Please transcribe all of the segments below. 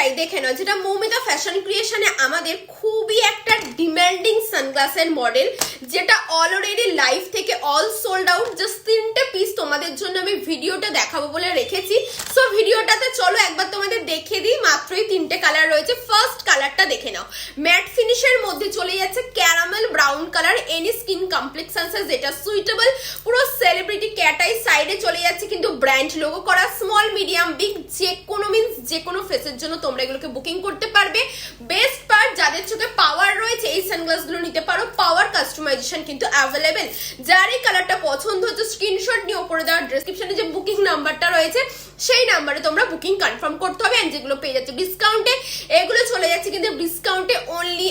কালারটাই দেখে নাও, যেটা মৌমিতা ফ্যাশন ক্রিয়েশনে আমাদের খুবই একটা ডিমান্ডিং সানগ্লাসের মডেল, যেটা অলরেডি লাইভ থেকে অল সোল্ড আউট। জাস্ট 3টে পিস তোমাদের জন্য আমি ভিডিওটা দেখাবো বলে রেখেছি। সো ভিডিওটাতে চলো একবার তোমাদের দেখে দিই। মাত্রই 3টে কালার রয়েছে। ফার্স্ট কালারটা দেখে নাও, ম্যাট ফিনিশের মধ্যে চলে যাচ্ছে caramel brown colour, any skin কমপ্লেক্সেন্সে যেটা সুইটেবল। পুরো সেলিব্রিটি ক্যাট আই, সাইডে চলে যাচ্ছে কিন্তু ব্র্যান্ড লোগো করা। স্মল মিডিয়াম বিগ যে কোনো মিন্স যে কোনো ফেসের জন্য তোমরা এগুলোকে বুকিং করতে পারবে। বেস্ট পার্ট, যাদের চোখে পাওয়ার রয়েছে এই সানগ্লাসগুলো নিতে পারো। পাওয়ার কাস্টমাইজেশন কিন্তু অ্যাভেলেবেল। যার এই কালারটা পছন্দ হচ্ছে স্ক্রিনশট নিয়ে ওপরে দেওয়া ডেসক্রিপশনে যে বুকিং নাম্বারটা রয়েছে সেই নাম্বারে তোমরা বুকিং কনফার্ম করতে হবে। এন্ড যেগুলো পেয়ে যাচ্ছে ডিসকাউন্টে, এগুলো চলে যাচ্ছে কিন্তু ডিসকাউন্টে অনলি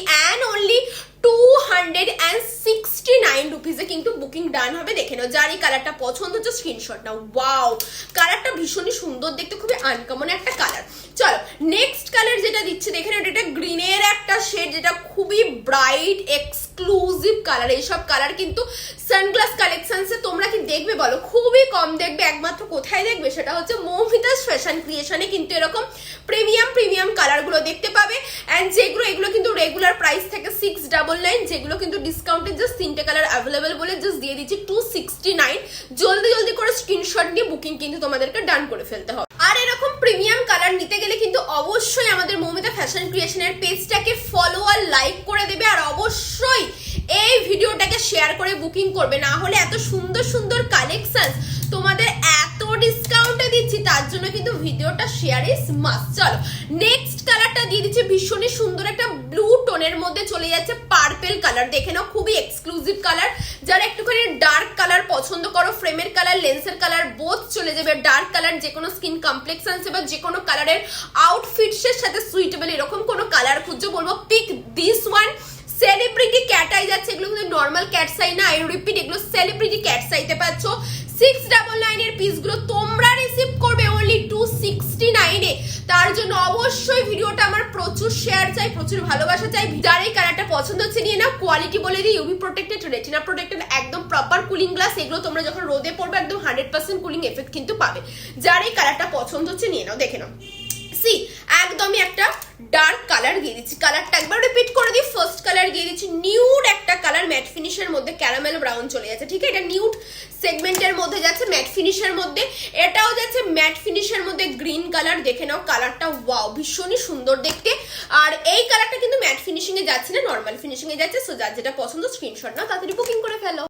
269 রুপিসে কিন্তু বুকিং ডান হবে। দেখে নাও, যার এই কালারটা পছন্দ হচ্ছে স্ক্রিনশট নাও। ওয়াও, কালারটা ভীষণই সুন্দর দেখতে, খুবই আনকমন একটা কালার। চলো নেক্সট কালার যেটা দিচ্ছে দেখে নাও, এটা গ্রিনের একটা শেড, যেটা খুবই ব্রাইট এক্সক্লুসিভ কালার। এইসব কালার কিন্তু সানগ্লাস কালেকশনসে তোমরা কি দেখবে বলো? খুবই কম দেখবে। একমাত্র কোথায় দেখবে, সেটা হচ্ছে মৌমিতাস ফ্যাশন ক্রিয়েশনে কিন্তু এরকম প্রিমিয়াম কালারগুলো দেখতে পাবে। অ্যান্ড যেগুলো এগুলো কিন্তু রেগুলার প্রাইস থেকে 699, যেগুলো কিন্তু ডিসকাউন্টে জাস্ট 3টে কালার অ্যাভেলেবেল বলে জাস্ট দিয়ে দিচ্ছি 269। জলদি করে স্ক্রিনশট নিয়ে বুকিং কিন্তু তোমাদেরকে ডান করে ফেলতে হবে। আর এরকম প্রিমিয়াম কালার নিতে গেলে কিন্তু অবশ্যই আমাদের মৌমিতা ফ্যাশন ক্রিয়েশনের পেজটাকে ফলো আর লাইক করে দেবে। আর অবশ্যই এই ভিডিওটাকে শেয়ার করে বুকিং করবে, না হলে এত সুন্দর কালেকশন তোমাদের এত ডিসকাউন্টে দিচ্ছি, তার জন্য কিন্তু ভিডিওটা শেয়ার ইজ মাস্ট। চলো নেক্সট কালারটা দিয়ে দিচ্ছি, ভীষণই সুন্দর একটা ব্লু টোনের মধ্যে চলে যাচ্ছে পার্পেল কালার। দেখে নাও, খুবই এক্সক্লুসিভ কালার। যারা একটুখানি ডার্ক কালার পছন্দ করো, ফ্রেমের কালার লেন্সের কালার বোথ চলে যাবে। ডার্ক কালার যে কোনো স্কিন কমপ্লেক্সেন্সে বা যে কোনো কালারের আউটফিটসের সাথে সুইটেবল এরকম কোনো কালার খুঁজছো, বলবো pick this one. Celebrity cat eye যাচ্ছে, এগুলো কিন্তু নর্মাল ক্যাট আই না, আই রিপিট, এগুলো সেলিব্রিটি ক্যাট আইতে পাচ্ছ। 699 এর পিসগুলো তোমরা রিসিভ করবে অনলি 269 এ। তার জন্য অবশ্যই ভিডিওটা আমার প্রচুর শেয়ার চাই, প্রচুর ভালোবাসা চাই। যার এই কালারটা পছন্দ হচ্ছে নিয়ে নাও। কোয়ালিটি বলে দিই, ইউভি প্রোটেক্টেড, রেটিনা প্রোটেক্টেড, একদম প্রপার কুলিং গ্লাস। এগুলো তোমরা যখন রোদে পড়বে একদম 100% কুলিং এফেক্ট কিন্তু পাবে। যার এই কালারটা পছন্দ হচ্ছে নিয়ে নাও। দেখে নাও, সি একদমই একটা ডার্ক কালার দিয়ে দিচ্ছি। কালারটা একবার রিপিট করে দিই, ফার্স্ট কালার দিয়ে দিচ্ছি নিউড একটা কালার, ম্যাট ফিনিশের মধ্যে ক্যারামেল ব্রাউন চলে যাচ্ছে। ঠিক আছে, এটা নিউড সেগমেন্টের মধ্যে যাচ্ছে, ম্যাট ফিনিশের মধ্যে। এটাও যাচ্ছে ম্যাট ফিনিশের মধ্যে গ্রিন কালার। দেখে নাও কালারটা, ওয়াও, ভীষণই সুন্দর দেখতে। আর এই কালারটা কিন্তু ম্যাট ফিনিশিং এ যাচ্ছে না, নর্মাল ফিনিশিং এ যাচ্ছে। সো যার যেটা পছন্দ স্ক্রিনশট নাও, তাড়াতাড়ি বুকিং করে ফেলো।